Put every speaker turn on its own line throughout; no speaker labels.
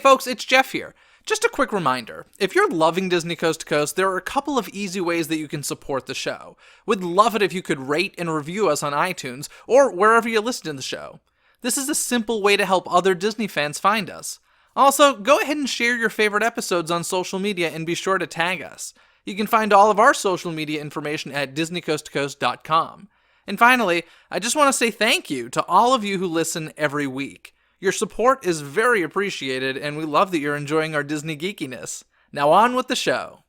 folks, it's Jeff here. Just a quick reminder, if you're loving Disney Coast to Coast, there are a couple of easy ways that you can support the show. We'd love it if you could rate and review us on iTunes, or wherever you listen to the show. This is a simple way to help other Disney fans find us. Also, go ahead and share your favorite episodes on social media and be sure to tag us. You can find all of our social media information at DisneyCoastToCoast.com. And finally, I just want to say thank you to all of you who listen every week. Your support is very appreciated, and we love that you're enjoying our Disney geekiness. Now on with the show.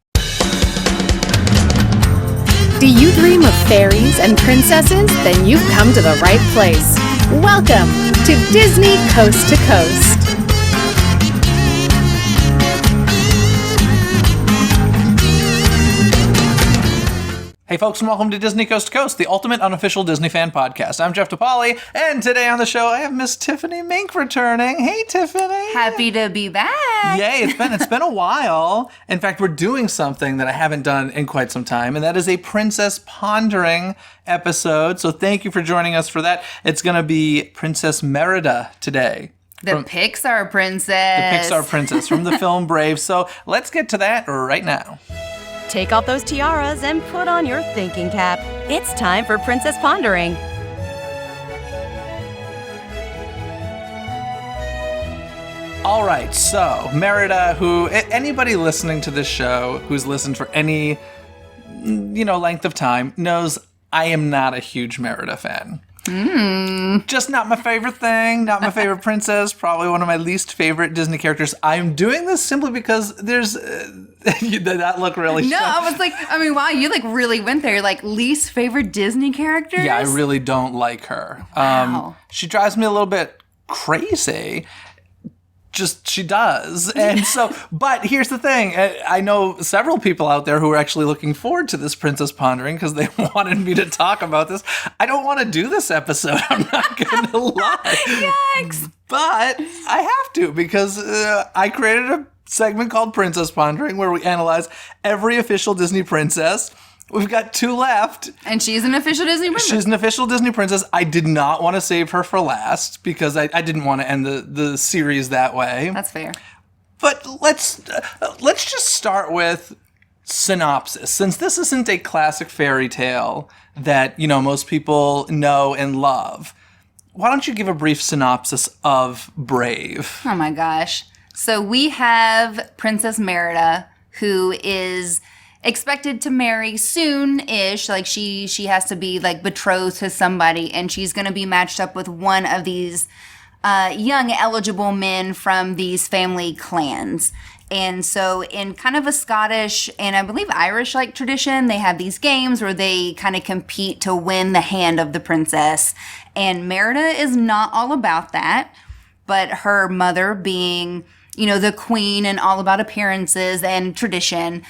Do you dream of fairies and princesses? Then you've come to the right place. Welcome to Disney Coast to Coast.
Hey folks, and welcome to Disney Coast to Coast, the ultimate unofficial Disney fan podcast. I'm Jeff DePaoli, and today on the show I have Miss Tiffany Mink returning. Hey Tiffany!
Happy to be back!
Yay, it's been a while. In fact, we're doing something that I haven't done in quite some time, and that is a Princess Pondering episode. So thank you for joining us for that. It's going to be Princess Merida today.
The Pixar princess.
The Pixar princess from the film Brave. So let's get to that right now.
Take off those tiaras and put on your thinking cap. It's time for Princess Pondering.
All right, so Merida, who anybody listening to this show who's listened for any length of time knows I am not a huge Merida fan. Just not my favorite thing, not my favorite princess, probably one of my least favorite Disney characters. I'm doing this simply because there's that look really
No, I was like, wow, you really went there. Least favorite Disney characters?
Yeah, I really don't like her.
Wow.
She drives me a little bit crazy. Just she does. And so, but here's the thing. I know several people out there who are actually looking forward to this Princess Pondering because they wanted me to talk about this. I don't want to do this episode. I'm not going to lie.
Yikes.
But I have to because I created a segment called Princess Pondering where we analyze every official Disney princess. We've got 2 left.
And she's an official Disney princess.
She's an official Disney princess. I did not want to save her for last because I didn't want to end the series that way.
That's fair.
But let's just start with synopsis. Since this isn't a classic fairy tale that, most people know and love, why don't you give a brief synopsis of Brave?
Oh my gosh. So we have Princess Merida, who is expected to marry soon-ish. She has to be betrothed to somebody, and she's going to be matched up with one of these young eligible men from these family clans. And so in kind of a Scottish and I believe Irish tradition, they have these games where they kind of compete to win the hand of the princess. And Merida is not all about that, but her mother being, the queen and all about appearances and tradition,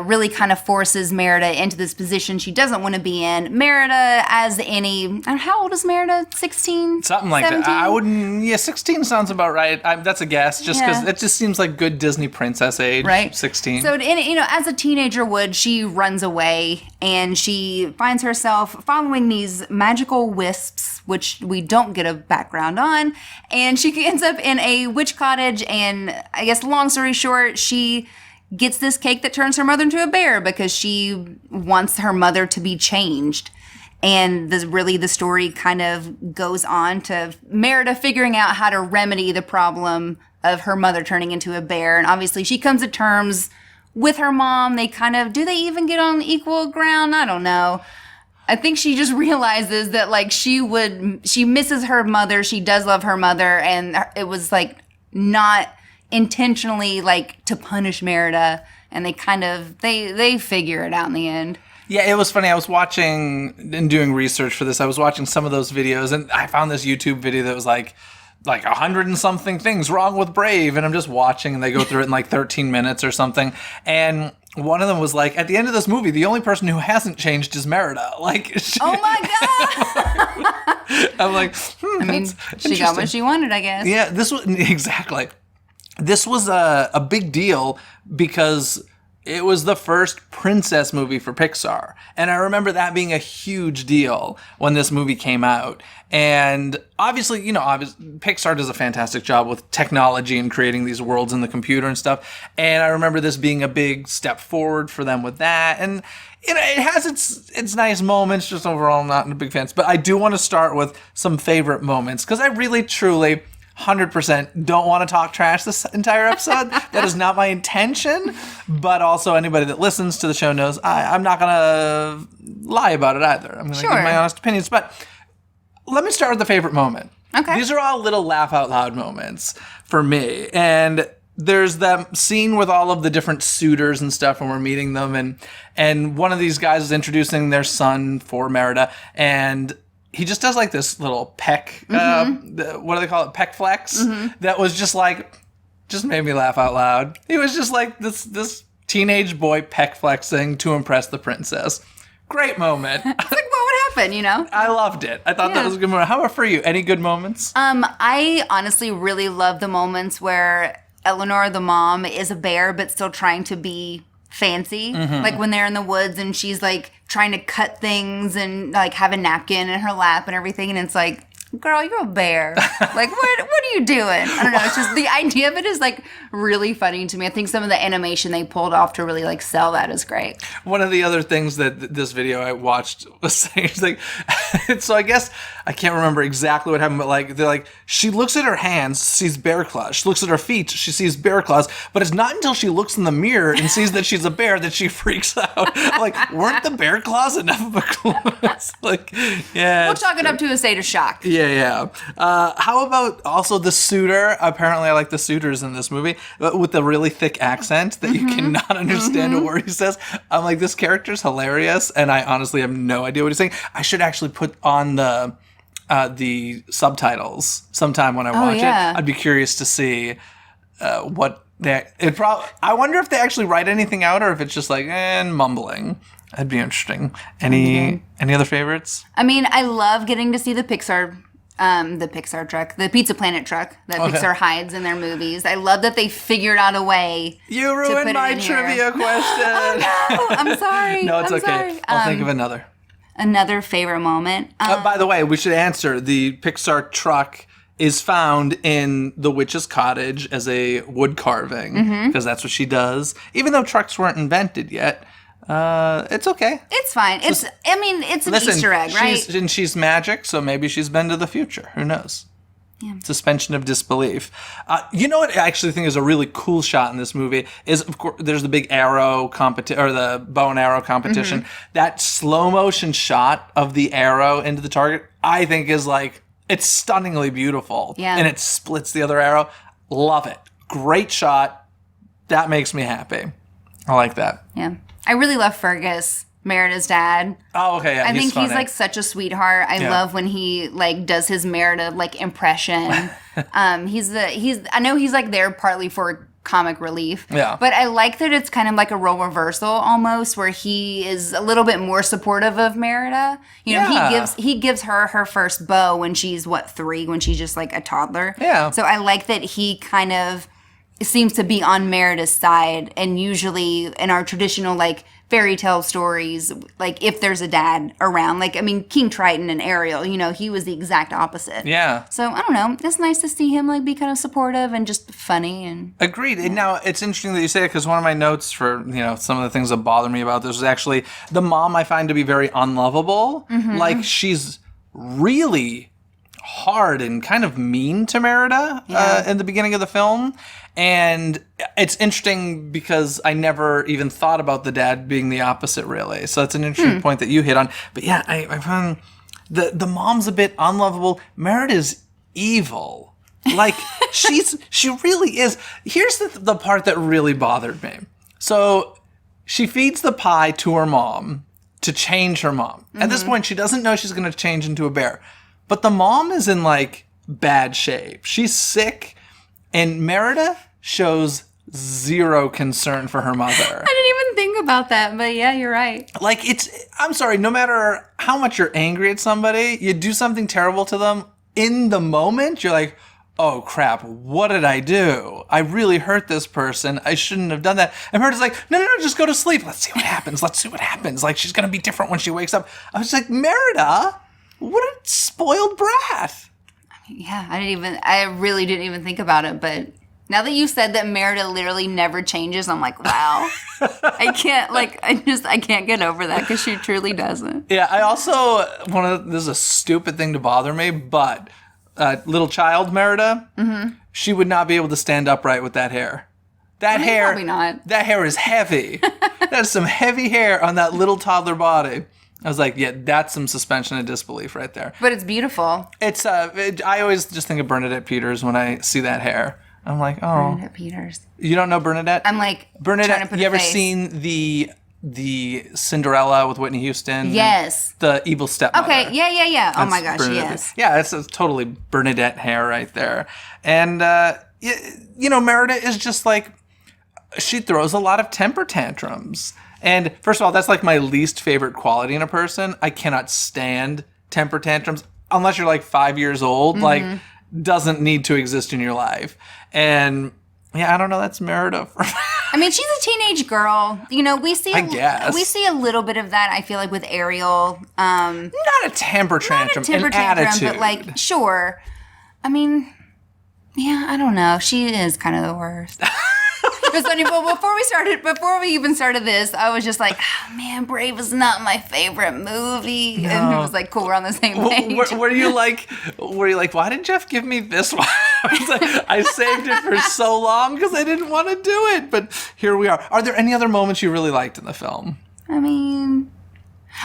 really kind of forces Merida into this position she doesn't want to be in. Merida, how old is Merida? 16?
Something like
17?
that. I wouldn't, 16 sounds about right. That's a guess, just because it just seems like good Disney princess age,
right?
16.
So, as a teenager would, she runs away, and she finds herself following these magical wisps, which we don't get a background on, and she ends up in a witch cottage, and I guess long story short, she gets this cake that turns her mother into a bear because she wants her mother to be changed. And the story kind of goes on to Merida figuring out how to remedy the problem of her mother turning into a bear. And obviously she comes to terms with her mom. Do they even get on equal ground? I don't know. I think she just realizes that she misses her mother. She does love her mother. And it was not intentionally to punish Merida, and they figure it out in the end.
Yeah, it was funny. I was watching and doing research for this. I was watching some of those videos, and I found this YouTube video that was like 100 and something things wrong with Brave, and I'm just watching, and they go through it in 13 minutes or something. And one of them was at the end of this movie, the only person who hasn't changed is Merida.
Oh my god!
I'm like,
she got what she wanted, I guess.
Yeah, this was exactly. This was a big deal because it was the first princess movie for Pixar. And I remember that being a huge deal when this movie came out. And obviously, Pixar does a fantastic job with technology and creating these worlds in the computer and stuff. And I remember this being a big step forward for them with that. And it has its nice moments, just overall not a big fan. But I do want to start with some favorite moments, because I really, truly 100% don't want to talk trash this entire episode. That is not my intention. But also anybody that listens to the show knows I'm not going to lie about it either. I'm going to give my honest opinions. But let me start with the favorite moment.
Okay.
These are all little laugh out loud moments for me. And there's that scene with all of the different suitors and stuff when we're meeting them. And one of these guys is introducing their son for Merida. And he just does like this little peck, what do they call it? Peck flex. That was just made me laugh out loud. He was just like this teenage boy peck flexing to impress the princess. Great moment.
It's like, what would happen,
I loved it. I thought that was a good moment. How about for you? Any good moments?
I honestly really love the moments where Eleanor, the mom, is a bear, but still trying to be fancy. Like when they're in the woods and she's like trying to cut things and like have a napkin in her lap and everything. And it's like, girl, you're a bear. Like, what are you doing? I don't know. It's just the idea of it is like really funny to me. I think some of the animation they pulled off to really like sell that is great.
One of the other things that this video I watched was saying, like, so I guess I can't remember exactly what happened, but like, they're like, she looks at her hands, sees bear claws. She looks at her feet, she sees bear claws. But it's not until she looks in the mirror and sees that she's a bear that she freaks out. Like, weren't the bear claws enough of a clue? It's like, yeah.
We'll chalk it up to a state of shock.
Yeah. How about also the suitor? Apparently I like the suitors in this movie, but with the really thick accent that you cannot understand a word he says. I'm like, this character's hilarious, and I honestly have no idea what he's saying. I should actually put on the subtitles sometime when I watch it. I'd be curious to see what I wonder if they actually write anything out, or if it's just like mumbling. That'd be interesting. Any other favorites?
I mean, I love getting to see the Pixar truck, the Pizza Planet truck that Pixar hides in their movies. I love that they figured out a way.
You ruined my trivia question.
Oh, no, I'm sorry.
No, it's
I'm
okay.
sorry.
I'll think of another.
Another favorite moment.
By the way, we should answer. The Pixar truck is found in the witch's cottage as a wood carving, because that's what she does. Even though trucks weren't invented yet. It's okay.
It's fine. It's an Easter egg, right?
She's magic, so maybe she's been to the future. Who knows? Yeah. Suspension of disbelief. You know what I actually think is a really cool shot in this movie is, of course, there's the big arrow competition, or the bow and arrow competition. That slow motion shot of the arrow into the target, I think is like, it's stunningly beautiful.
Yeah.
And it splits the other arrow. Love it. Great shot. That makes me happy. I like that.
Yeah. I really love Fergus, Merida's dad.
Oh, okay. Yeah,
I think
funny.
he's like such a sweetheart. I love when he like does his Merida like impression. I know he's like there partly for comic relief.
Yeah.
But I like that it's kind of like a role reversal almost, where he is a little bit more supportive of Merida. He gives her first bow when she's 3, when she's just like a toddler.
Yeah.
So I like that he kind of seems to be on Merida's side, and usually in our traditional like fairy tale stories, like if there's a dad around, like King Triton and Ariel, he was the exact opposite.
Yeah.
So I don't know, it's nice to see him like be kind of supportive and just funny and
agreed. And now it's interesting that you say it, because one of my notes for some of the things that bother me about this is actually the mom. I find to be very unlovable. Like, she's really hard and kind of mean to Merida in the beginning of the film. And it's interesting because I never even thought about the dad being the opposite, really. So that's an interesting point that you hit on. But yeah, I found the mom's a bit unlovable. Merida's evil. Like, she really is. Here's the part that really bothered me. So she feeds the pie to her mom to change her mom. At this point, she doesn't know she's going to change into a bear. But the mom is in, like, bad shape. She's sick, and Merida shows zero concern for her mother.
I didn't even think about that, but yeah, you're right.
Like, I'm sorry, no matter how much you're angry at somebody, you do something terrible to them, in the moment, you're like, oh crap, what did I do? I really hurt this person. I shouldn't have done that. And Merida's like, no, just go to sleep. Let's see what happens. Like, she's going to be different when she wakes up. I was like, Merida, what a spoiled brat.
Yeah, I really didn't even think about it, but now that you said that Merida literally never changes, I'm like, wow. I can't get over that because she truly doesn't.
Yeah, I also, this is a stupid thing to bother me, but little child Merida, she would not be able to stand upright with that hair. Hair,
probably not.
That hair is heavy. That's some heavy hair on that little toddler body. I was like, yeah, that's some suspension of disbelief right there.
But it's beautiful.
It's I always just think of Bernadette Peters when I see that hair. I'm like, oh.
Bernadette Peters.
You don't know Bernadette?
I'm like,
Bernadette,
trying to put
you
a
ever
face.
seen the Cinderella with Whitney Houston?
Yes.
The evil stepmother.
Okay, yeah. Oh my gosh,
Bernadette.
yes.
Yeah, it's totally Bernadette hair right there. And, Merida is just like, she throws a lot of temper tantrums. And first of all, that's like my least favorite quality in a person. I cannot stand temper tantrums unless you're like 5 years old. Like, doesn't need to exist in your life. And yeah, I don't know. That's Merida.
I mean, she's a teenage girl. We see.
I guess
we see a little bit of that. I feel like with Ariel.
Not a temper tantrum. An attitude.
But like, sure. I mean, yeah, I don't know. She is kind of the worst. It was funny, but before we even started this, I was just like, oh, man, Brave is not my favorite movie. No. And it was like, cool, we're on the same page.
Were you like, why did Jeff give me this one? I was like, I saved it for so long because I didn't want to do it. But here we are. Are there any other moments you really liked in the film?
I mean,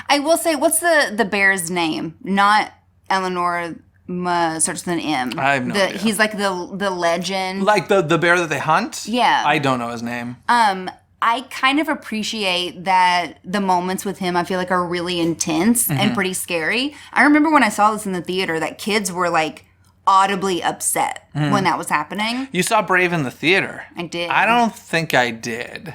I will say, what's the bear's name? Not Eleanor. Starts with an M.
I have no idea.
He's like the legend.
Like the bear that they hunt?
Yeah.
I don't know his name.
I kind of appreciate that the moments with him I feel like are really intense and pretty scary. I remember when I saw this in the theater that kids were like audibly upset when that was happening.
You saw Brave in the theater.
I did.
I don't think I did.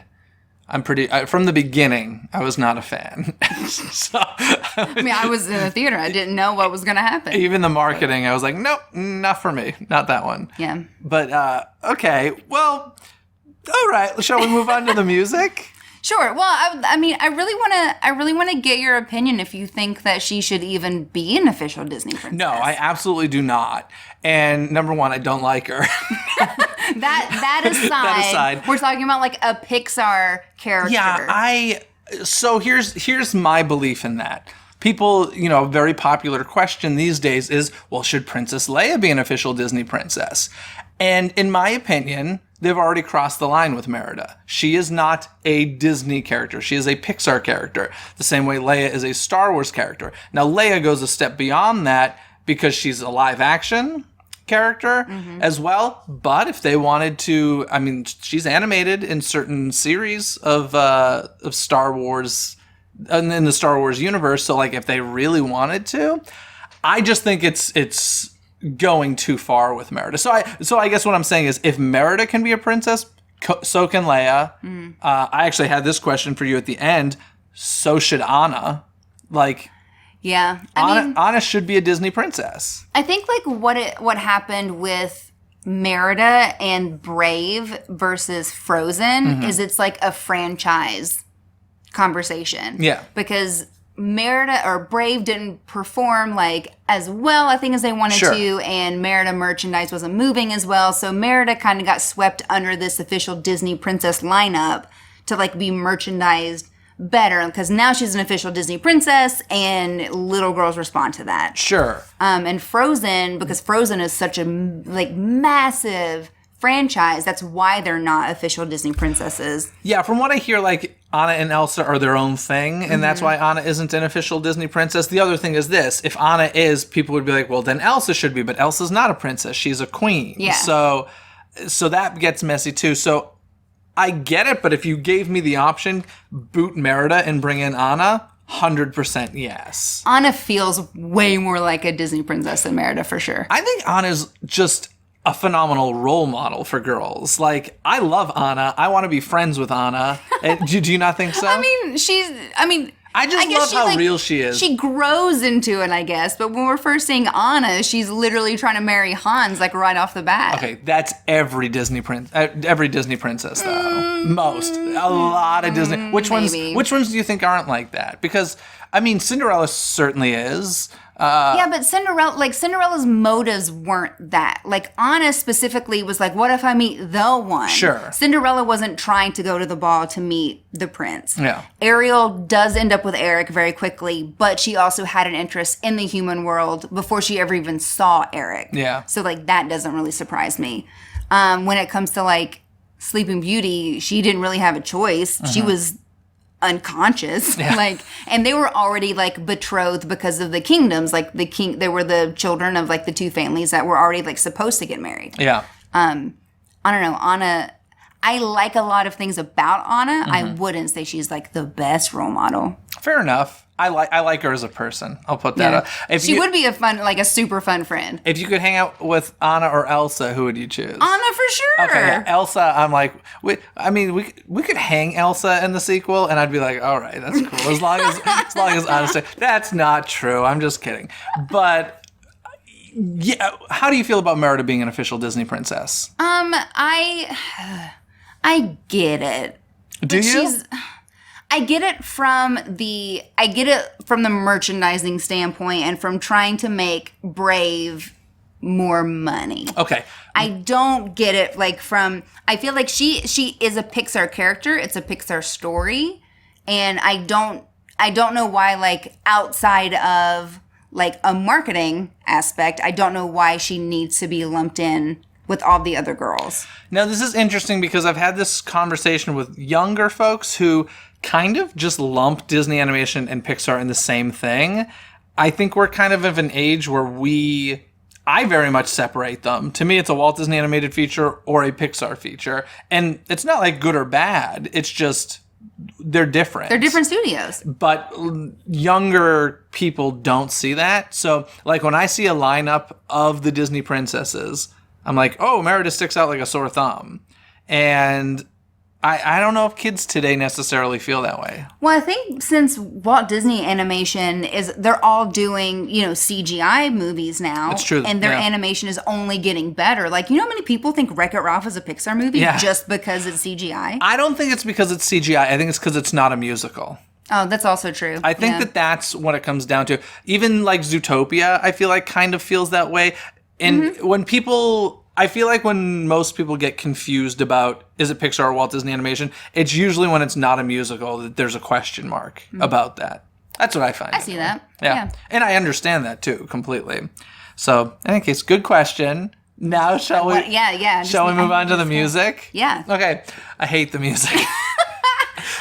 From the beginning, I was not a fan.
I mean, I was in the theater. I didn't know what was going to happen.
Even the marketing, I was like, nope, not for me. Not that one.
Yeah.
But, okay. Well, all right. Shall we move on to the music?
Sure. Well, I really want to get your opinion if you think that she should even be an official Disney princess.
No, I absolutely do not. And number one, I don't like her.
That aside, we're talking about like a Pixar character.
Yeah, so here's my belief in that. People, a very popular question these days is, well, should Princess Leia be an official Disney princess? And in my opinion, they've already crossed the line with Merida. She is not a Disney character. She is a Pixar character, the same way Leia is a Star Wars character. Now, Leia goes a step beyond that because she's a live action character as well. But if they wanted to, I mean, she's animated in certain series of Star Wars, in the Star Wars universe. So like if they really wanted to, I just think it's going too far with Merida. So I guess what I'm saying is if Merida can be a princess, so can Leia. I actually had this question for you at the end. So should Anna. Like,
yeah,
Anna should be a Disney princess.
I think like what happened with Merida and Brave versus Frozen is it's like a franchise conversation.
Yeah,
because Merida or Brave didn't perform like as well, I think, as they wanted to, and Merida merchandise wasn't moving as well. So Merida kind of got swept under this official Disney princess lineup to like be merchandised better because now she's an official Disney princess and little girls respond to that.
Sure.
And Frozen, because Frozen is such a like massive franchise, that's why they're not official Disney princesses.
Yeah, from what I hear, like Anna and Elsa are their own thing, and that's why Anna isn't an official Disney princess. The other thing is this: if Anna is, people would be like, well, then Elsa should be, but Elsa's not a princess; she's a queen.
Yeah.
So that gets messy too. So I get it, but if you gave me the option, boot Merida and bring in Anna, 100% yes.
Anna feels way more like a Disney princess than Merida for sure.
I think Anna's just a phenomenal role model for girls. Like, I love Anna. I want to be friends with Anna. Do you not think so?
I mean,
I just love how real she is.
She grows into it, I guess. But when we're first seeing Anna, she's literally trying to marry Hans, like right off the bat.
Okay, that's every Disney princess, though. Most, a lot of Disney. Which ones do you think aren't like that? Because I mean, Cinderella certainly is.
Yeah, but Cinderella's motives weren't that. Like, Anna specifically was like, what if I meet the one?
Sure.
Cinderella wasn't trying to go to the ball to meet the prince.
Yeah.
Ariel does end up with Eric very quickly, but she also had an interest in the human world before she ever even saw Eric.
Yeah.
So, like, that doesn't really surprise me. When it comes to, like, Sleeping Beauty, she didn't really have a choice. She was unconscious, and they were already like betrothed because of the kingdoms. Like they were the children of like the two families that were already like supposed to get married.
Yeah.
I don't know, Anna. I like a lot of things about Anna. I wouldn't say she's like the best role model.
Fair enough. I like her as a person. I'll put that up.
She would be a super fun friend.
If you could hang out with Anna or Elsa, who would you choose?
Anna for sure.
Okay, yeah. Elsa, I'm like, we could hang Elsa in the sequel, and I'd be like, all right, that's cool. As long as Anna that's not true. I'm just kidding. But yeah, how do you feel about Merida being an official Disney princess?
I get it.
Do you?
I get it from the merchandising standpoint and from trying to make Brave more money.
Okay.
I don't get it I feel like she is a Pixar character. It's a Pixar story. And I don't know why, like, outside of like a marketing aspect, I don't know why she needs to be lumped in with all the other girls.
Now, this is interesting because I've had this conversation with younger folks who kind of just lump Disney animation and Pixar in the same thing. I think we're kind of an age where I very much separate them. To me, it's a Walt Disney animated feature or a Pixar feature. And it's not like good or bad. It's just they're different.
They're different studios.
But younger people don't see that. So, like, when I see a lineup of the Disney princesses, I'm like, oh, Merida sticks out like a sore thumb. And I don't know if kids today necessarily feel that way.
Well, I think since Walt Disney Animation they're all doing, CGI movies now.
That's true.
And their animation is only getting better. Like, how many people think Wreck-It Ralph is a Pixar movie just because it's CGI?
I don't think it's because it's CGI. I think it's because it's not a musical.
Oh, that's also true.
I think that's what it comes down to. Even like Zootopia, I feel like kind of feels that way. And I feel like when most people get confused about is it Pixar or Walt Disney Animation, it's usually when it's not a musical that there's a question mark about that. That's what I find.
I see that.
Yeah. And I understand that too, completely. So, in any case, good question. Now, shall we move on to the music?
Yeah.
Okay. I hate the music.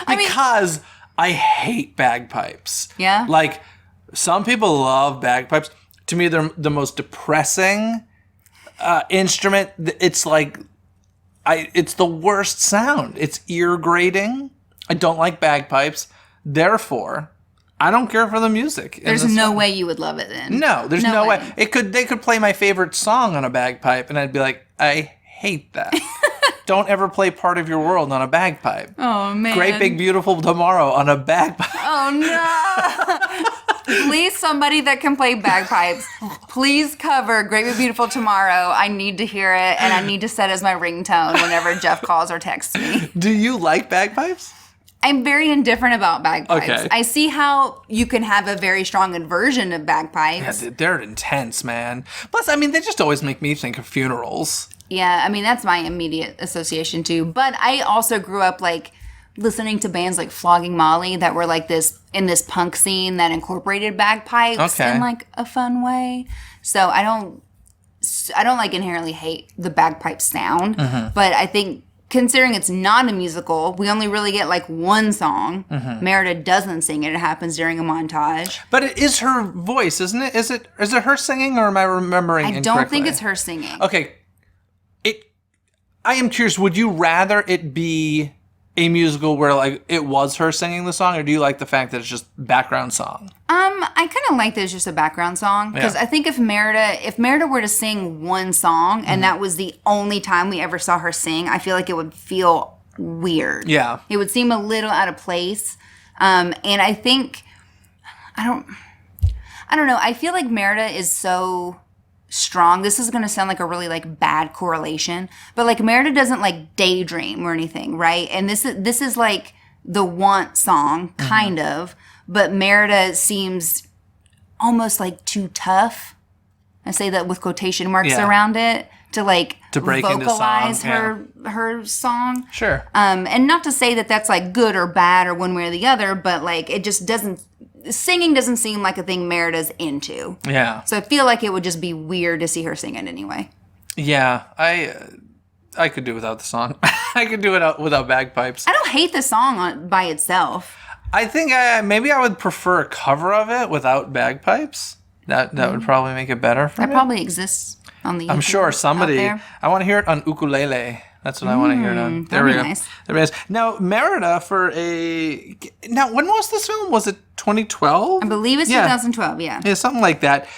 Because I hate bagpipes.
Yeah?
Like, some people love bagpipes. To me, they're the most depressing instrument. It's like, it's the worst sound. It's ear grating. I don't like bagpipes. Therefore, I don't care for the music.
There's no way you would love it then.
No, there's no way. They could play my favorite song on a bagpipe, and I'd be like, I hate that. Don't ever play Part of Your World on a bagpipe.
Oh, man.
Great Big Beautiful Tomorrow on a bagpipe.
Oh, no. Please, somebody that can play bagpipes, please cover Great Big Beautiful Tomorrow. I need to hear it, and I need to set as my ringtone whenever Jeff calls or texts me.
Do you like bagpipes?
I'm very indifferent about bagpipes.
Okay.
I see how you can have a very strong aversion of bagpipes.
Yeah, they're intense, man. Plus, they just always make me think of funerals.
Yeah, that's my immediate association too. But I also grew up like listening to bands like Flogging Molly that were like in this punk scene that incorporated bagpipes in like a fun way. So I don't like inherently hate the bagpipe sound, but I think considering it's not a musical, we only really get like one song. Merida doesn't sing it. It happens during a montage.
But it is her voice, isn't it? Is it her singing, or am I remembering incorrectly?
I don't think it's her singing.
Okay. I am curious, would you rather it be a musical where like it was her singing the song, or do you like the fact that it's just background song?
I kind of like that it's just a background song, because I think if Merida were to sing one song and that was the only time we ever saw her sing, I feel like it would feel weird.
Yeah.
It would seem a little out of place. And I think I don't know. I feel like Merida is so strong. This is going to sound like a really like bad correlation, but like Merida doesn't like daydream or anything, right? And this is like the want song kind of, but Merida seems almost like too tough. I say that with quotation marks around it to
break
vocalize
into song.
her song.
Sure.
And not to say that that's like good or bad or one way or the other, but like it just doesn't. Singing doesn't seem like a thing Merida's into.
Yeah.
So I feel like it would just be weird to see her sing it anyway.
Yeah, I could do without the song. I could do it without bagpipes.
I don't hate the song by itself.
I think maybe I would prefer a cover of it without bagpipes. That would probably make it better for me.
That probably exists on the
I'm
YouTube
sure somebody.
out there.
I want to hear it on ukulele. That's what I want to hear it on. There we go.
Nice.
There it is. Now, Merida Now, when was this film? Was it 2012?
I believe it's 2012, yeah.
Yeah, something like that.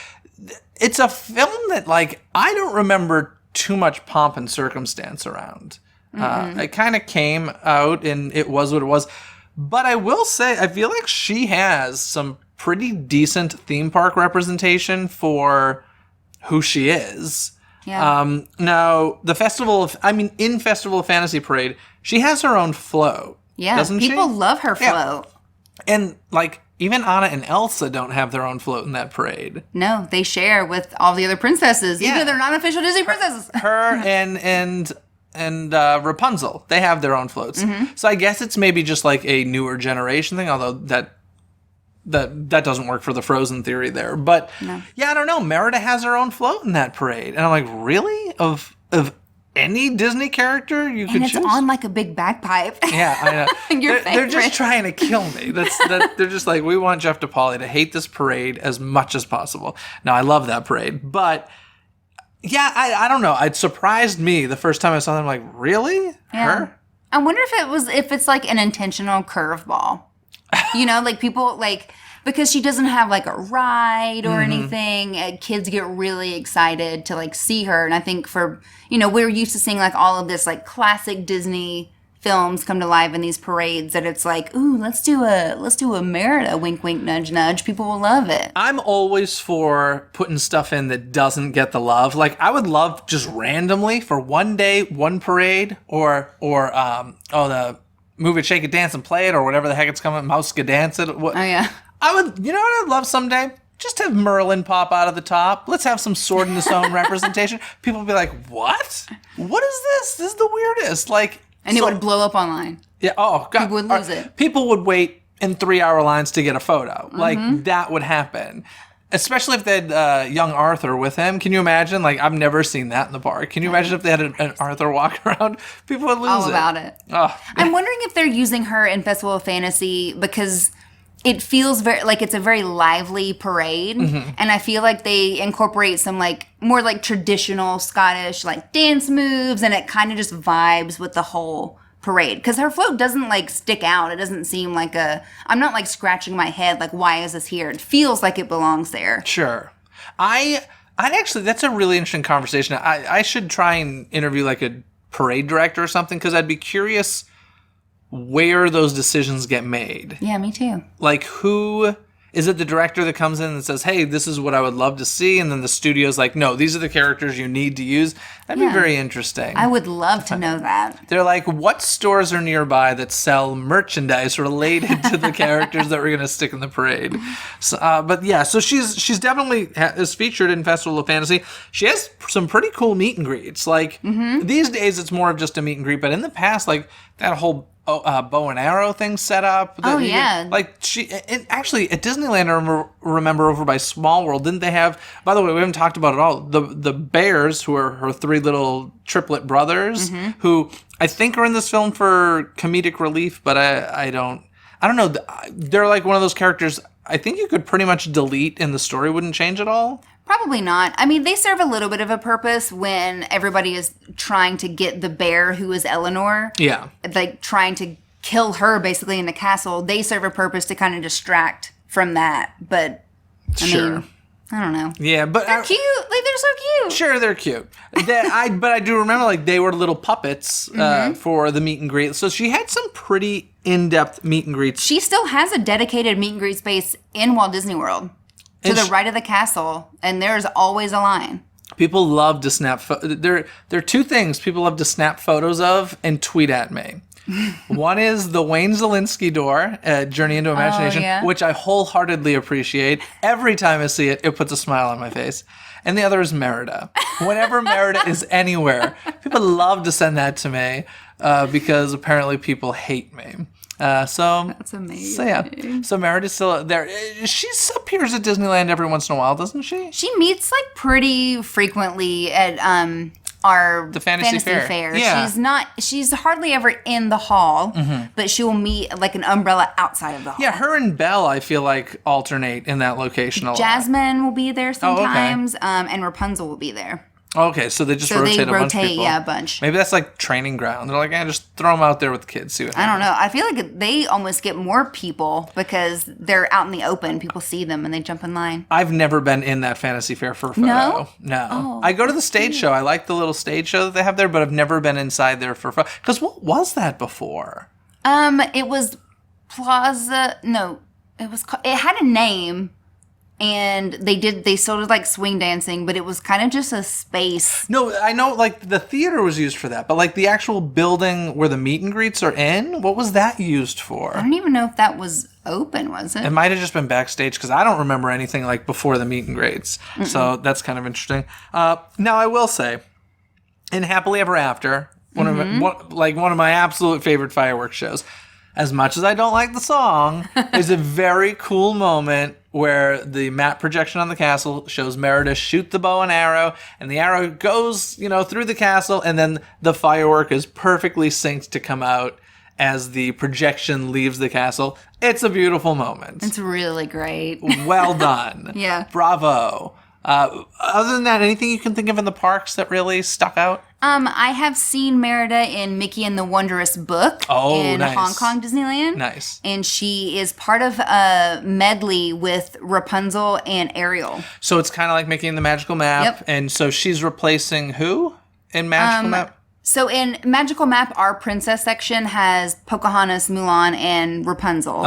It's a film that, like, I don't remember too much pomp and circumstance around. It kind of came out and it was what it was. But I will say, I feel like she has some pretty decent theme park representation for who she is.
Yeah.
Now, in Festival of Fantasy Parade, she has her own float.
Yeah,
doesn't
people
she?
love her float.
Yeah. And, like, even Anna and Elsa don't have their own float in that parade.
No, they share with all the other princesses, even
Yeah.
though they're not official Disney princesses.
Her and Rapunzel, they have their own floats. So I guess it's maybe just like a newer generation thing, although that doesn't work for the Frozen theory there. But yeah, I don't know. Merida has her own float in that parade, and I'm like, really? Of any Disney character you could
And it's
choose?
on like a big bagpipe.
Yeah, I know.
Your
They're just
favorite.
trying to kill me. They're just like, we want Jeff DePaoli to hate this parade as much as possible. Now, I love that parade, but yeah, I don't know. It surprised me the first time I saw them. Like, really?
Yeah.
Her?
I wonder if it's like an intentional curveball. You know, like people like because she doesn't have like a ride or anything. Kids get really excited to like see her, and I think we're used to seeing like all of this like classic Disney films come to life in these parades. That it's like, ooh, let's do a Merida, wink, wink, nudge, nudge. People will love it.
I'm always for putting stuff in that doesn't get the love. Like, I would love just randomly for one day, one parade, or the Move It, Shake It, Dance and Play It, or whatever the heck it's coming, Mouse Ska Dance It.
Oh yeah.
You know what I'd love someday? Just have Merlin pop out of the top. Let's have some Sword in the Stone representation. People would be like, what? What is this? This is the weirdest. Like,
And it would blow up online.
Yeah. Oh, God.
People would lose it.
People would wait in 3-hour lines to get a photo. Like, that would happen. Especially if they had young Arthur with him. Can you imagine? Like, I've never seen that in the park. Can you imagine if they had an Arthur walk around? People would lose it.
All about it.
Oh.
I'm wondering if they're using her in Festival of Fantasy because it feels very like it's a very lively parade, and I feel like they incorporate some like more like traditional Scottish like dance moves, and it kind of just vibes with the whole parade because her float doesn't like stick out. It doesn't seem like I'm not like scratching my head like, why is this here? It feels like it belongs there.
Sure. I'd actually, that's a really interesting conversation. I should try and interview like a parade director or something because I'd be curious where those decisions get made.
Yeah, me too.
Like, who is it? The director that comes in and says, hey, this is what I would love to see, and then the studio's like, no, these are the characters you need to use. That'd be very interesting.
I would love to know that.
They're like, what stores are nearby that sell merchandise related to the characters that we're going to stick in the parade? So, but yeah, so she's definitely is featured in Festival of Fantasy. She has some pretty cool meet and greets. Like, these days it's more of just a meet and greet, but in the past, like, that whole bow and arrow thing set up.
Yeah.
Actually, at Disneyland, I remember over by Small World, didn't they have, by the way, we haven't talked about it all, the bears, who are her 3 little triplet brothers, who I think are in this film for comedic relief, but I don't know. They're like one of those characters I think you could pretty much delete and the story wouldn't change at all.
Probably not. I mean, they serve a little bit of a purpose when everybody is trying to get the bear who is Eleanor.
Yeah.
Like trying to kill her basically in the castle. They serve a purpose to kind of distract from that. But I mean, I don't know.
Yeah, but
They're cute. Like, they're so cute.
Sure, they're cute. But I do remember, like, they were little puppets for the meet and greet. So she had some pretty in-depth meet and greets.
She still has a dedicated meet and greet space in Walt Disney World to the right of the castle, and there's always a line.
People love to snap. There are two things people love to snap photos of and tweet at me. One is the Wayne Zielinski door, Journey into Imagination, which I wholeheartedly appreciate. Every time I see it, it puts a smile on my face. And the other is Merida. Whenever Merida is anywhere, people love to send that to me because apparently people hate me.
That's amazing.
So yeah, so Merida's still there. She appears at Disneyland every once in a while, doesn't she?
She meets like pretty frequently at our
the Fantasy Fair. Yeah.
She's hardly ever in the hall, but she will meet like an umbrella outside of the hall.
Yeah, her and Belle, I feel like, alternate in that location a lot.
Jasmine will be there sometimes, and Rapunzel will be there.
Okay, so they just rotate a bunch of people.
Yeah, a bunch.
Maybe that's like training ground. They're like, just throw them out there with the kids. See what happens.
I don't know. I feel like they almost get more people because they're out in the open. People see them and they jump in line.
I've never been in that Fantasy Fair for a photo. No.
Oh,
I go to the stage show. I like the little stage show that they have there, but I've never been inside there for a photo. Because what was that before?
It was Plaza. No, it had a name. And they still did like swing dancing, but it was kind of just a space.
No, I know like the theater was used for that, but like the actual building where the meet and greets are in, what was that used for?
I don't even know if that was open, was it?
It might have just been backstage because I don't remember anything like before the meet and greets. So that's kind of interesting. Now I will say, in Happily Ever After, one of my absolute favorite fireworks shows, as much as I don't like the song, is a very cool moment where the map projection on the castle shows Merida shoot the bow and arrow, and the arrow goes, through the castle, and then the firework is perfectly synced to come out as the projection leaves the castle. It's a beautiful moment.
It's really great.
Well done.
Yeah.
Bravo. Other than that, anything you can think of in the parks that really stuck out?
I have seen Merida in Mickey and the Wondrous Book in
nice.
Hong Kong Disneyland.
Nice.
And she is part of a medley with Rapunzel and Ariel.
So it's kind of like Mickey and the Magical Map.
Yep.
And so she's replacing who in Magical Map?
So in Magical Map, our princess section has Pocahontas, Mulan, and Rapunzel.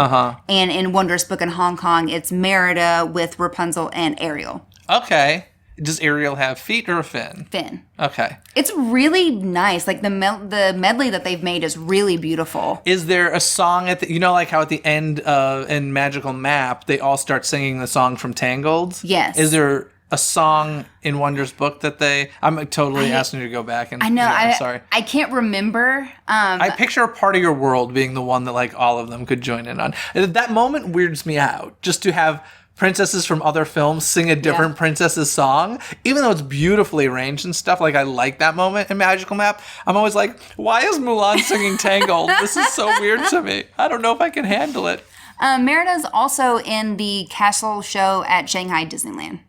And in Wondrous Book in Hong Kong, it's Merida with Rapunzel and Ariel.
Okay. Does Ariel have feet or a fin?
Fin.
Okay.
It's really nice. Like the medley that they've made is really beautiful.
Is there a song at like how at the end in Magical Map they all start singing the song from Tangled?
Yes.
Is there a song in Wondrous Book that I'm totally asking you to go back and
I know.
I'm sorry.
I can't remember.
I picture a part of your world being the one that like all of them could join in on. That moment weirds me out. Just to have princesses from other films sing a different princess's song, even though it's beautifully arranged and stuff. Like I like that moment in Magical Map. I'm always like, why is Mulan singing Tangled? This is so weird to me. I don't know if I can handle it.
Merida's also in the castle show at Shanghai Disneyland.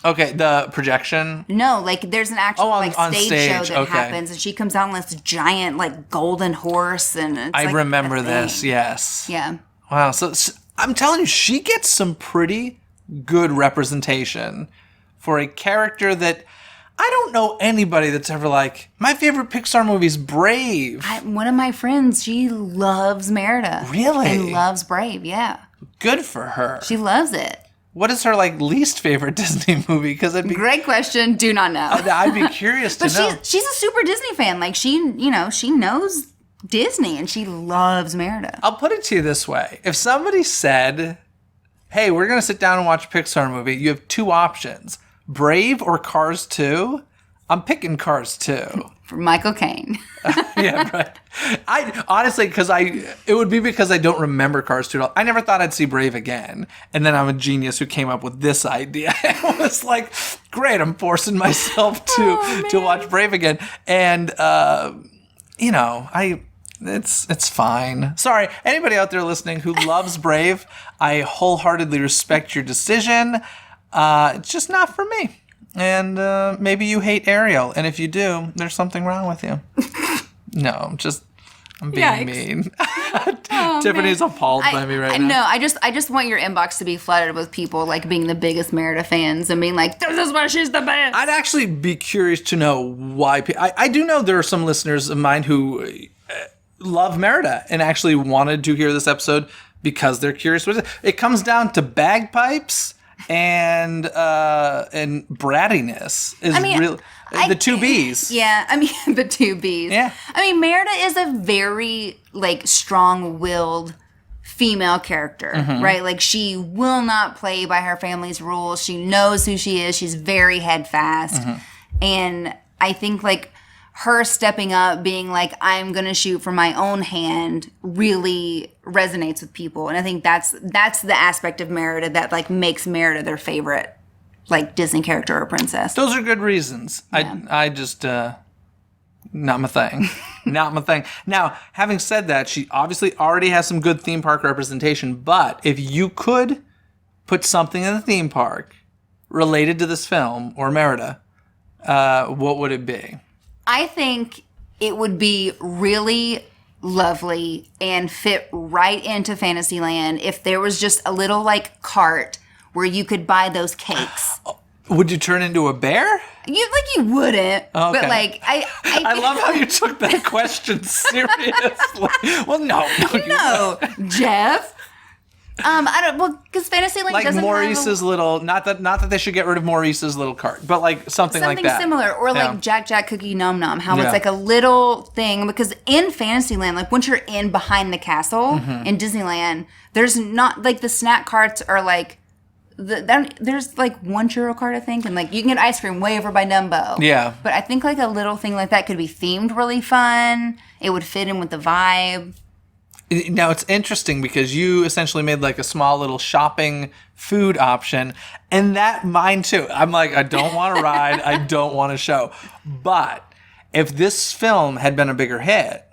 Okay, the projection?
No, like there's an actual
on
stage show that
okay.
happens, and she comes down on this giant like golden horse, and it's
I
like
remember
a thing.
this. Yes.
Yeah.
Wow. So I'm telling you, she gets some pretty good representation for a character that I don't know anybody that's ever like, my favorite Pixar movie is Brave.
One of my friends, she loves Merida.
Really?
And loves Brave, yeah.
Good for her.
She loves it.
What is her like least favorite Disney movie? Because
great question. Do not know.
I'd be curious to know.
But she's a super Disney fan. Like she knows Disney and she loves Merida.
I'll put it to you this way: if somebody said, "Hey, we're gonna sit down and watch a Pixar movie," you have two options: Brave or Cars 2. I'm picking Cars 2.
For Michael Caine.
Yeah, right. I honestly, it would be because I don't remember Cars 2 at all. I never thought I'd see Brave again. And then I'm a genius who came up with this idea. I was like, great, I'm forcing myself to watch Brave again. And, it's fine. Sorry, anybody out there listening who loves Brave, I wholeheartedly respect your decision. It's just not for me. And maybe you hate Ariel, and if you do, there's something wrong with you. No, just I'm being mean. Tiffany's appalled by me right now.
No, I just want your inbox to be flooded with people like being the biggest Merida fans and being like, this is why she's the best.
I'd actually be curious to know why. I do know there are some listeners of mine who love Merida and actually wanted to hear this episode because they're curious. It comes down to bagpipes and brattiness is really the two B's.
Yeah, I mean the two B's.
Yeah,
I mean Merida is a very like strong-willed female character, right? Like she will not play by her family's rules. She knows who she is. She's very headfast, and I think like her stepping up, being like, I'm going to shoot from my own hand, really resonates with people. And I think that's the aspect of Merida that, like, makes Merida their favorite, like, Disney character or princess.
Those are good reasons. Yeah. I just, not my thing. Not my thing. Now, having said that, she obviously already has some good theme park representation, but if you could put something in the theme park related to this film or Merida, what would it be?
I think it would be really lovely and fit right into Fantasyland if there was just a little like cart where you could buy those cakes.
Would you turn into a bear?
You wouldn't,
okay.
But like
I love how you took that question seriously. Well, no,
Jeff. I don't. Well, because Fantasyland
like
doesn't
Maurice's
have
little. Not that they should get rid of Maurice's little cart, but like something like that.
Similar, or like Jack Jack Cookie Nom Nom. How it's like a little thing because in Fantasyland, like once you're in behind the castle in Disneyland, there's not like the snack carts are like. There's like one churro cart, I think, and like you can get ice cream way over by Dumbo.
Yeah.
But I think like a little thing like that could be themed really fun. It would fit in with the vibe.
Now, it's interesting because you essentially made like a small little shopping food option, and that mine too. I'm like, I don't want to ride, I don't want to show. But if this film had been a bigger hit,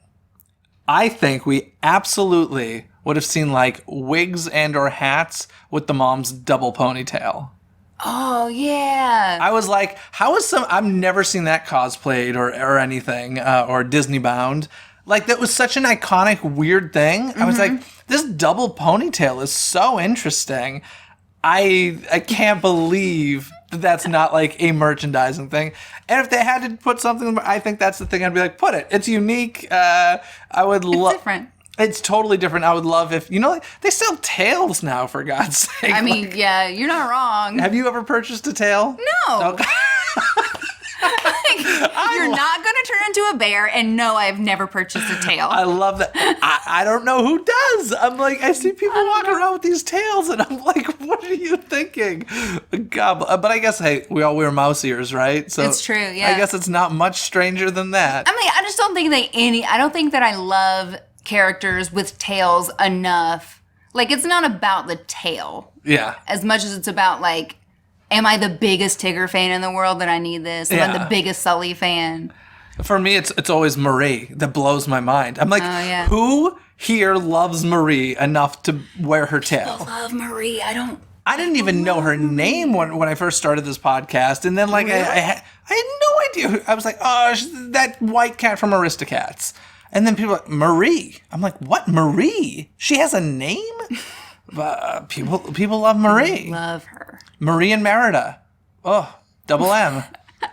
I think we absolutely would have seen like wigs and or hats with the mom's double ponytail.
Oh, yeah.
I was like, I've never seen that cosplayed or anything, or Disney bound. Like, that was such an iconic, weird thing. I was like, this double ponytail is so interesting. I can't believe that's not, like, a merchandising thing. And if they had to put something, I think that's the thing I'd be like, put it. It's unique. I would love...
It's different.
It's totally different. I would love if, like, they sell tails now, for God's sake.
I mean,
like,
yeah, you're not wrong.
Have you ever purchased a tail?
No.
Okay.
You're not going to turn into a bear, and no, I've never purchased a tail.
I love that. I don't know who does. I'm like, I see people walking around with these tails, and I'm like, what are you thinking? God, but I guess, hey, we all wear mouse ears, right? So
it's true, yeah.
I guess it's not much stranger than that.
I mean, I just don't think I don't think that I love characters with tails enough. Like, it's not about the tail.
Yeah.
As much as it's about, like, am I the biggest Tigger fan in the world that I need this? Am I the biggest Sully fan?
For me, it's always Marie that blows my mind. I'm like, who here loves Marie enough to wear her tail?
I love Marie.
I didn't even know her name when I first started this podcast. And then, like, really? I had no idea. I was like, oh, that white cat from Aristocats. And then people are like, Marie. I'm like, what, Marie? She has a name? People love Marie.
Love her.
Marie and Merida. Oh, double M.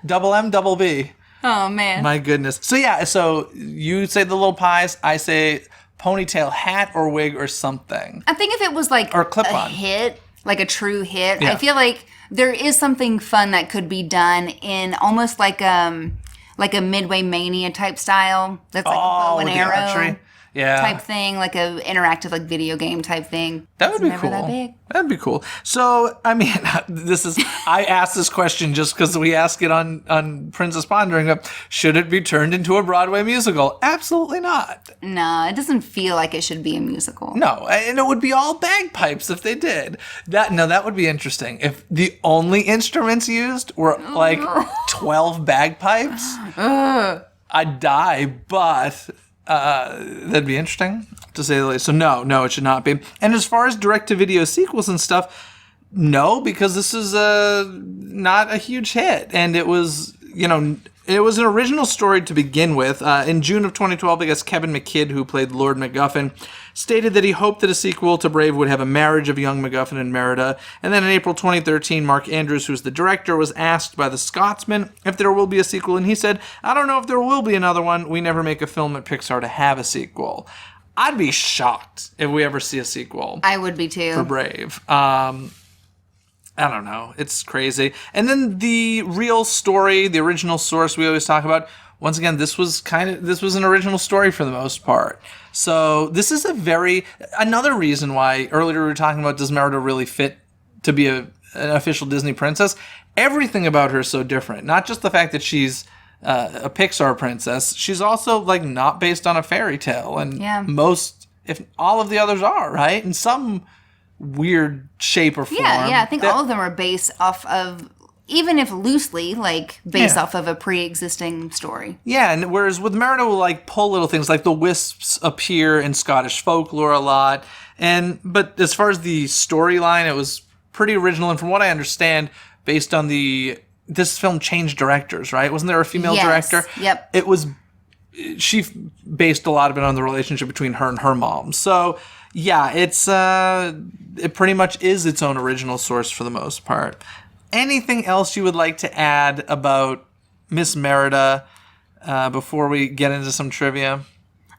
Double M, double B.
Oh, man.
My goodness. So, yeah, so you say the little pies. I say ponytail hat or wig or something.
I think if it was like
or clip-on.
A hit, like a true hit, I feel like there is something fun that could be done in almost like a Midway Mania type style. That's like a bow and arrow. Archery.
Yeah.
Type thing, like a interactive like video game type thing.
That would be
never
cool.
That big.
That'd be cool. So, I mean, I asked this question just because we ask it on Princess Pondering. Should it be turned into a Broadway musical? Absolutely not.
No, it doesn't feel like it should be a musical.
No, and it would be all bagpipes if they did. That would be interesting. If the only instruments used were like 12 bagpipes, I'd die, but... that'd be interesting, to say the least. So no, it should not be. And as far as direct-to-video sequels and stuff, no, because this is not a huge hit. And it was, It was an original story to begin with. In June of 2012, I guess Kevin McKidd, who played Lord MacGuffin, stated that he hoped that a sequel to Brave would have a marriage of young MacGuffin and Merida. And then in April 2013, Mark Andrews, who's the director, was asked by the Scotsman if there will be a sequel, and he said, "I don't know if there will be another one. We never make a film at Pixar to have a sequel." I'd be shocked if we ever see a sequel.
I would be too.
For Brave. I don't know. It's crazy. And then the real story, the original source we always talk about, once again, this was an original story for the most part. So this is another reason why earlier we were talking about, does Merida really fit to be an official Disney princess? Everything about her is so different. Not just the fact that she's a Pixar princess, she's also like not based on a fairy tale. And most, if all of the others are, right? In some weird shape or form.
Yeah, I think all of them are based off of, even if loosely, like, based off of a pre-existing story.
Yeah, and whereas with Merida, we'll, like, pull little things, like the wisps appear in Scottish folklore a lot, but as far as the storyline, it was pretty original, and from what I understand, based on this film changed directors, right? Wasn't there a female director?
Yep.
She based a lot of it on the relationship between her and her mom. So, yeah, it pretty much is its own original source for the most part. Anything else you would like to add about Miss Merida before we get into some trivia?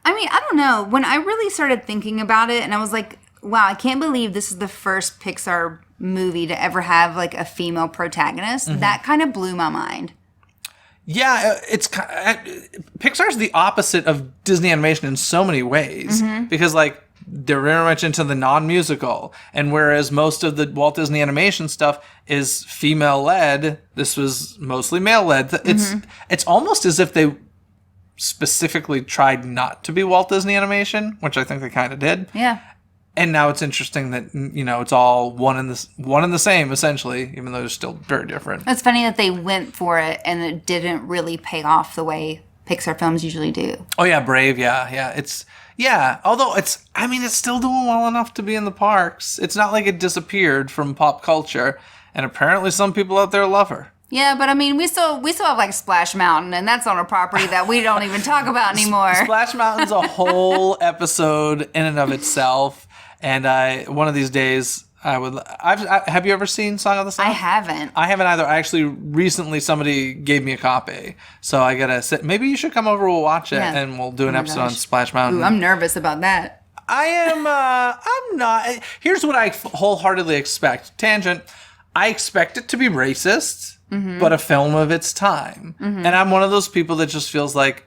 I mean, I don't know. When I really started thinking about it, and I was like, wow, I can't believe this is the first Pixar movie to ever have, like, a female protagonist. Mm-hmm. That kind of blew my mind.
Yeah, Pixar's the opposite of Disney animation in so many ways. Mm-hmm. Because, like, they're very much into the non-musical. And whereas most of the Walt Disney animation stuff is female-led, this was mostly male-led. It's almost as if they specifically tried not to be Walt Disney animation, which I think they kind of did.
Yeah.
And now it's interesting that, it's all one and the same, essentially, even though they're still very different.
It's funny that they went for it and it didn't really pay off the way Pixar films usually do.
Oh, yeah, Brave, yeah. Although it's still doing well enough to be in the parks. It's not like it disappeared from pop culture, and apparently some people out there love her.
Yeah, but I mean, we still have like Splash Mountain, and that's on a property that we don't even talk about anymore.
Splash Mountain's a whole episode in and of itself, and one of these days have you ever seen Song of the South?
I haven't.
I haven't either. Actually, recently somebody gave me a copy, so I gotta sit. Maybe you should come over. We'll watch it, and we'll do an episode on Splash Mountain.
Ooh, I'm nervous about that.
I am. I'm not. Here's what I wholeheartely expect. Tangent. I expect it to be racist, but a film of its time. Mm-hmm. And I'm one of those people that just feels like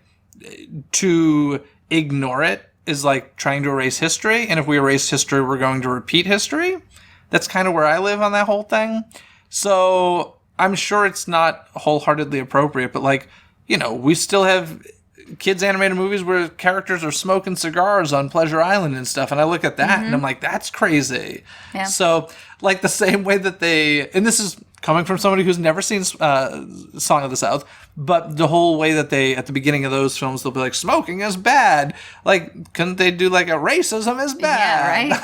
to ignore it is like trying to erase history. And if we erase history, we're going to repeat history. That's kind of where I live on that whole thing. So I'm sure it's not wholeheartedly appropriate, but like, we still have kids animated movies where characters are smoking cigars on Pleasure Island and stuff. And I look at that and I'm like, that's crazy. Yeah. So like the same way that and this is coming from somebody who's never seen Song of the South, but the whole way that at the beginning of those films, they'll be like, smoking is bad. Like, couldn't they do like a racism is bad?
Yeah, right?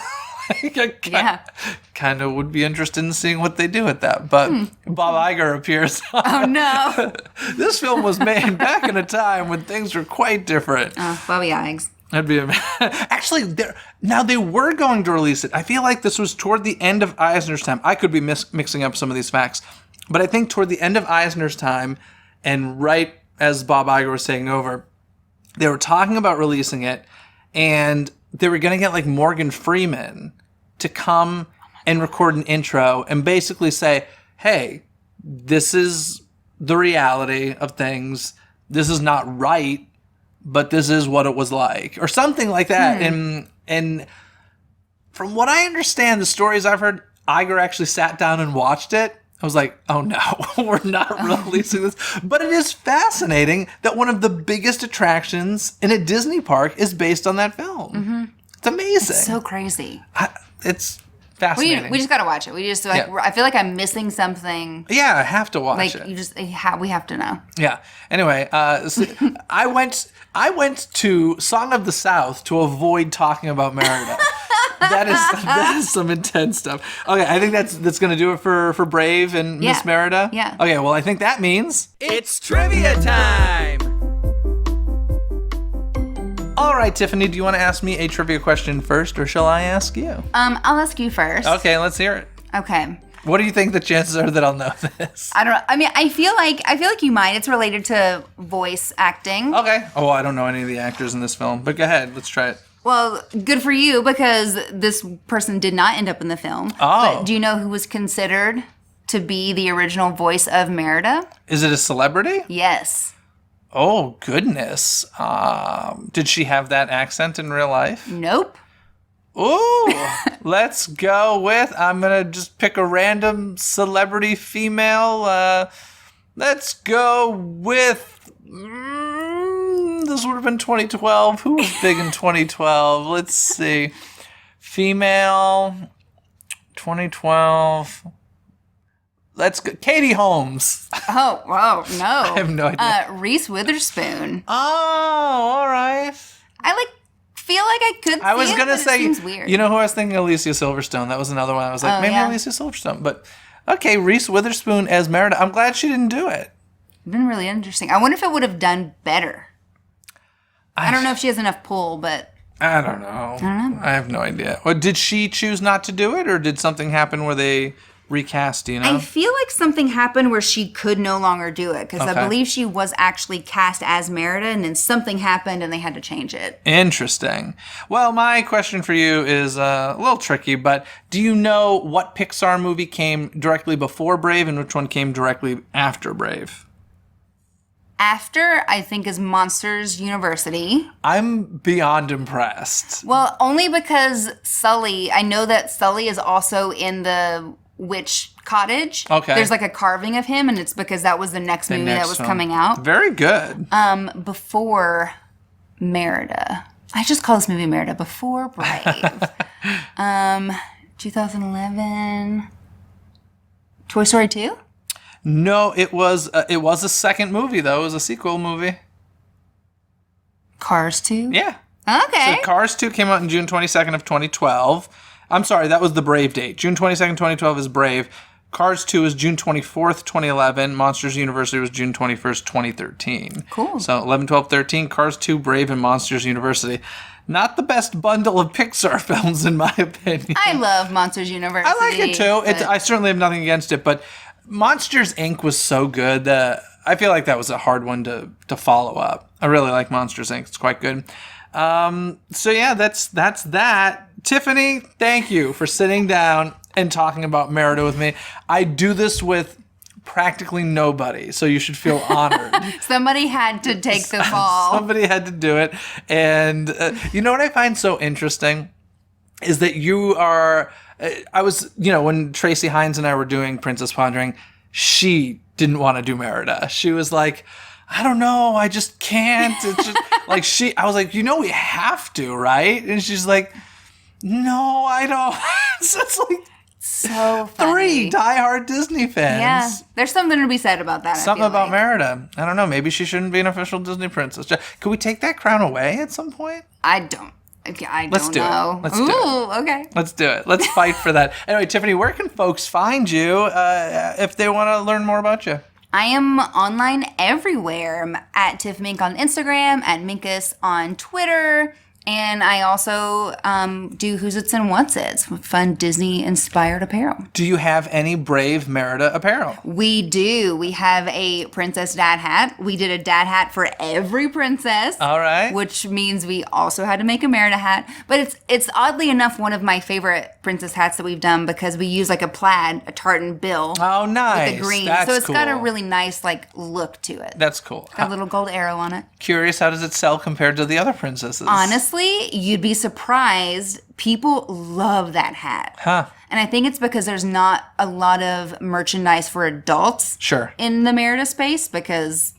Kind of would be interested in seeing what they do with that. But Bob Iger appears.
Oh, no.
This film was made back in a time when things were quite different.
Oh, Bobby Iges.
That'd be actually, they were going to release it. I feel like this was toward the end of Eisner's time. I could be mixing up some of these facts. But I think toward the end of Eisner's time, and right as Bob Iger was taking over, they were talking about releasing it, and they were going to get like Morgan Freeman to come and record an intro and basically say, hey, this is the reality of things. This is not right, but this is what it was like, or something like that. And from what I understand, the stories I've heard, Iger actually sat down and watched it. I was like, oh no, we're not releasing this. But it is fascinating that one of the biggest attractions in a Disney park is based on that film. Mm-hmm. It's amazing.
It's so crazy.
It's fascinating.
We just got to watch it. We just I feel like I'm missing something.
Yeah, I have to watch it.
We have to know.
Yeah. Anyway, so I went to Song of the South to avoid talking about Merida. That is some intense stuff. Okay, I think that's gonna do it for Brave and Miss Merida.
Yeah.
Okay, well I think that means it's trivia time. All right, Tiffany, do you want to ask me a trivia question first, or shall I ask you?
I'll ask you first.
Okay, let's hear it.
Okay.
What do you think the chances are that I'll know this?
I don't know. I mean, I feel like you might. It's related to voice acting.
Okay. Oh, I don't know any of the actors in this film, but go ahead. Let's try it.
Well, good for you because this person did not end up in the film.
Oh.
But do you know who was considered to be the original voice of Merida?
Is it a celebrity?
Yes.
Oh, goodness. Did she have that accent in real life?
Nope.
Ooh, let's go with, I'm going to just pick a random celebrity female. Let's go with, this would have been 2012. Who was big in 2012? Let's see. Female, 2012. Let's go. Katie Holmes.
Oh, whoa, no. I
have no idea.
Reese Witherspoon.
Oh, all right.
I feel like I could.
I was
see it,
gonna
but
say,
it seems weird.
you know who I was thinking? Alicia Silverstone. That was another one. I was like, maybe Alicia Silverstone. But okay, Reese Witherspoon as Merida. I'm glad she didn't do it.
It's been really interesting. I wonder if it would have done better. I don't know if she has enough pull, but
I don't know. I have no idea. Or did she choose not to do it, or did something happen where they recast? You know,
I feel like something happened where she could no longer do it because I believe she was actually cast as Merida, and then something happened and they had to change it.
Interesting. Well, my question for you is a little tricky, but do you know what Pixar movie came directly before Brave and which one came directly after Brave?
After, I think, is Monsters University.
I'm beyond impressed.
Well, only because Sully, I know that Sully is also in the Witch Cottage.
Okay.
There's like a carving of him, and it's because that was the next movie that was coming out.
Very good.
Before Merida. I just call this movie Merida. Before Brave. 2011. Toy Story 2?
No, it was a second movie though. It was a sequel movie.
Cars 2?
Yeah.
Okay.
So Cars 2 came out on June 22nd of 2012. I'm sorry, that was the Brave date. June 22nd, 2012 is Brave. Cars 2 is June 24th, 2011. Monsters University was June 21st, 2013.
Cool.
So 11, 12, 13, Cars 2, Brave, and Monsters University. Not the best bundle of Pixar films, in my opinion.
I love Monsters University.
I like it too.
but-
I certainly have nothing against it, but Monsters Inc. was so good that I feel like that was a hard one to follow up. I really like Monsters Inc. It's quite good. So yeah, that's that. Tiffany, thank you for sitting down and talking about Merida with me. I do this with practically nobody, so you should feel honored.
Somebody had to take the fall.
Somebody had to do it. And you know what I find so interesting is that you are... I was, when Tracy Hines and I were doing Princess Pondering, she didn't want to do Merida. She was like, I don't know, I just can't. It's just like I was like, we have to, right? And she's like, no, I don't. So it's like
So funny.
3 diehard Disney fans.
Yeah, there's something to be said about that.
Something
I feel
about
like.
Merida. I don't know. Maybe she shouldn't be an official Disney princess. Could we take that crown away at some point?
I don't. I
Let's
don't
do it.
know.
Let's do it.
Ooh, okay.
Let's do it. Let's fight for that. Anyway, Tiffany, where can folks find you if they want to learn more about you?
I am online everywhere. I'm at Tiff Mink on Instagram, at Minkus on Twitter, and I also do Who's It's and What's It's, fun Disney-inspired apparel.
Do you have any Brave Merida apparel?
We do. We have a princess dad hat. We did a dad hat for every princess.
All right.
Which means we also had to make a Merida hat. But it's oddly enough one of my favorite princess hats that we've done because we use like a plaid, a tartan bill.
Oh, nice.
With the green.
That's
so it's got a
cool.
really nice look to it.
That's cool.
Got a little gold arrow on it.
Curious, how does it sell compared to the other princesses?
Honestly, you'd be surprised. People love that hat.
Huh.
And I think it's because there's not a lot of merchandise for adults
Sure.
in the Merida space because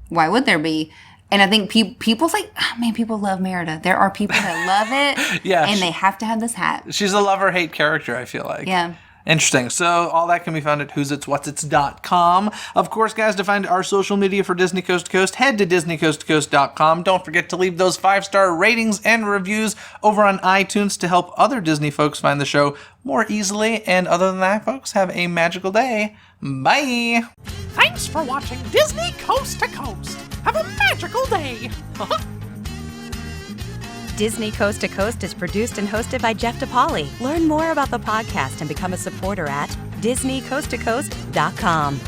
why would there be? And I think people's like, people love Merida. There are people that love it.
Yeah.
And they have to have this hat.
She's a love-or-hate character, I feel like.
Yeah.
Interesting. So all that can be found at whositswhatsits.com. Of course, guys, to find our social media for Disney Coast to Coast, head to disneycoasttocoast.com. Don't forget to leave those 5-star ratings and reviews over on iTunes to help other Disney folks find the show more easily. And other than that, folks, have a magical day. Bye!
Thanks for watching Disney Coast to Coast. Have a magical day.
Disney Coast to Coast is produced and hosted by Jeff DePaoli. Learn more about the podcast and become a supporter at DisneyCoastToCoast.com.